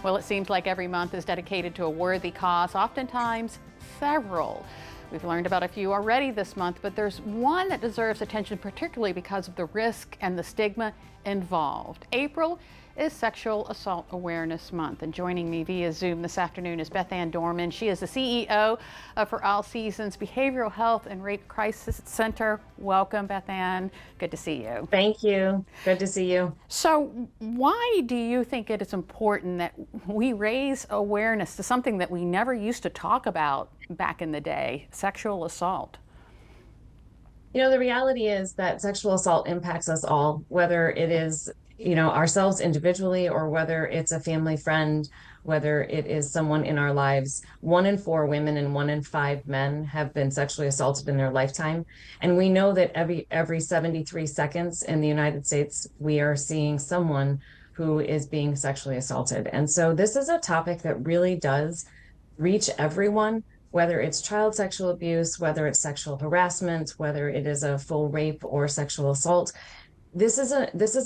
Well, it seems like every month is dedicated to a worthy cause, oftentimes several. We've learned about a few already this month, but there's one that deserves attention, particularly because of the risk and the stigma involved. April is Sexual Assault Awareness Month, and joining me via Zoom this afternoon is Beth Anne Dorman. She is the CEO of For All Seasons Behavioral Health and Rape Crisis Center. Welcome, Beth Anne. Good to see you. Thank you. Good to see you. So why do you think it is important that we raise awareness to something that we never used to talk about back in the day, sexual assault? You know, the reality is that sexual assault impacts us all, whether it is, ourselves individually or whether it's a family friend, whether it is someone in our lives. 1 in 4 women and 1 in 5 men have been sexually assaulted in their lifetime. And we know that every 73 seconds in the United States, we are seeing someone who is being sexually assaulted. And so this is a topic that really does reach everyone, whether it's child sexual abuse, whether it's sexual harassment, whether it is a full rape or sexual assault. This is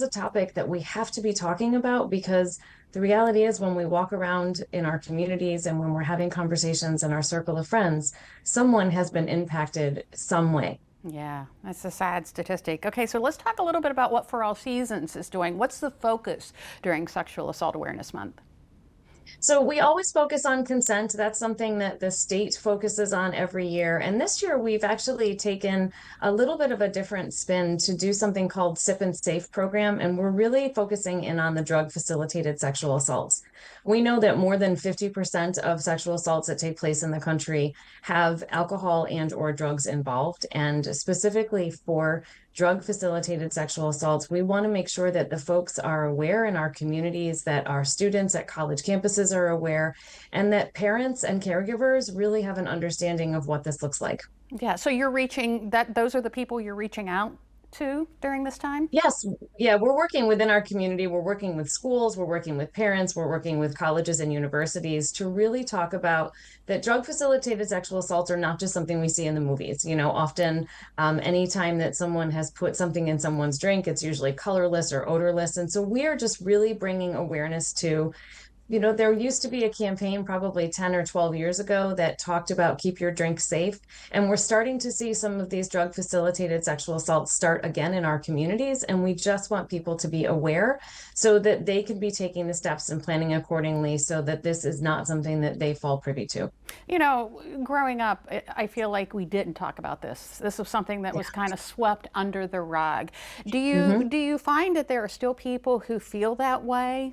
a topic that we have to be talking about, because the reality is when we walk around in our communities and when we're having conversations in our circle of friends, someone has been impacted some way. Yeah, that's a sad statistic. Okay, so let's talk a little bit about what For All Seasons is doing. What's the focus during Sexual Assault Awareness Month? So we always focus on consent. That's something that the state focuses on every year. And this year we've actually taken a little bit of a different spin to do something called Sip and Safe program. And we're really focusing in on the drug facilitated sexual assaults. We know that more than 50% of sexual assaults that take place in the country have alcohol and or drugs involved. And specifically for drug facilitated sexual assaults, we want to make sure that the folks are aware in our communities, that our students at college campuses are aware, and that parents and caregivers really have an understanding of what this looks like. Yeah, so those are the people you're reaching out to during this time? Yes, yeah, we're working within our community. We're working with schools, we're working with parents, we're working with colleges and universities to really talk about that drug facilitated sexual assaults are not just something we see in the movies. Often anytime that someone has put something in someone's drink, it's usually colorless or odorless. And so we are just really bringing awareness to, there used to be a campaign probably 10 or 12 years ago that talked about keep your drink safe. And we're starting to see some of these drug facilitated sexual assaults start again in our communities. And we just want people to be aware so that they can be taking the steps and planning accordingly so that this is not something that they fall privy to. Growing up, I feel like we didn't talk about this. This was something that was kind of swept under the rug. Do you find that there are still people who feel that way?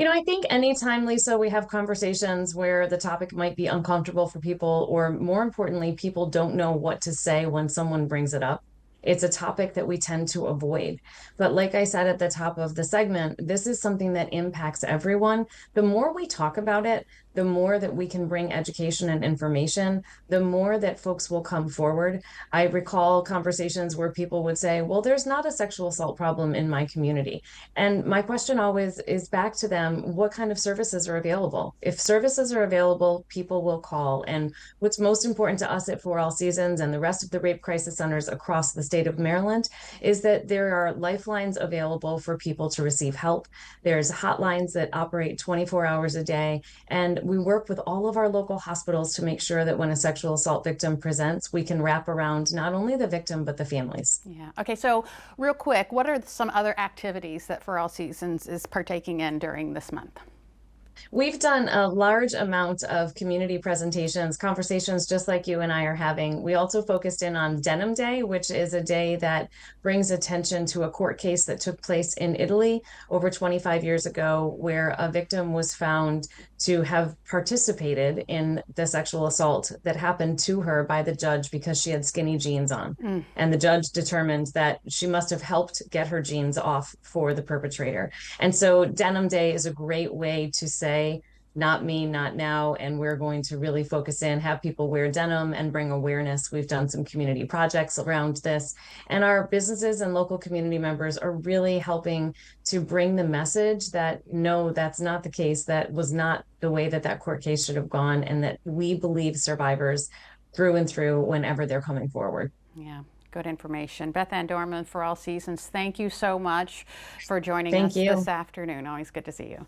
I think anytime, Lisa, we have conversations where the topic might be uncomfortable for people, or more importantly, people don't know what to say when someone brings it up, it's a topic that we tend to avoid. But like I said at the top of the segment, this is something that impacts everyone. The more we talk about it, the more that we can bring education and information, the more that folks will come forward. I recall conversations where people would say, well, there's not a sexual assault problem in my community. And my question always is back to them, what kind of services are available? If services are available, people will call. And what's most important to us at For All Seasons and the rest of the rape crisis centers across the state of Maryland is that there are lifelines available for people to receive help. There's hotlines that operate 24 hours a day. And we work with all of our local hospitals to make sure that when a sexual assault victim presents, we can wrap around not only the victim, but the families. Yeah. Okay. So real quick, what are some other activities that For All Seasons is partaking in during this month? We've done a large amount of community presentations, conversations just like you and I are having. We also focused in on Denim Day, which is a day that brings attention to a court case that took place in Italy over 25 years ago, where a victim was found to have participated in the sexual assault that happened to her by the judge because she had skinny jeans on. And the judge determined that she must have helped get her jeans off for the perpetrator. And so Denim Day is a great way to say, not me, not now. And we're going to really focus in, have people wear denim and bring awareness. We've done some community projects around this, and our businesses and local community members are really helping to bring the message that no, that's not the case. That was not the way that that court case should have gone, and that we believe survivors through and through whenever they're coming forward. Yeah. Good information. Beth Anne Dorman, For All Seasons, thank you so much for joining us this afternoon. Always good to see you.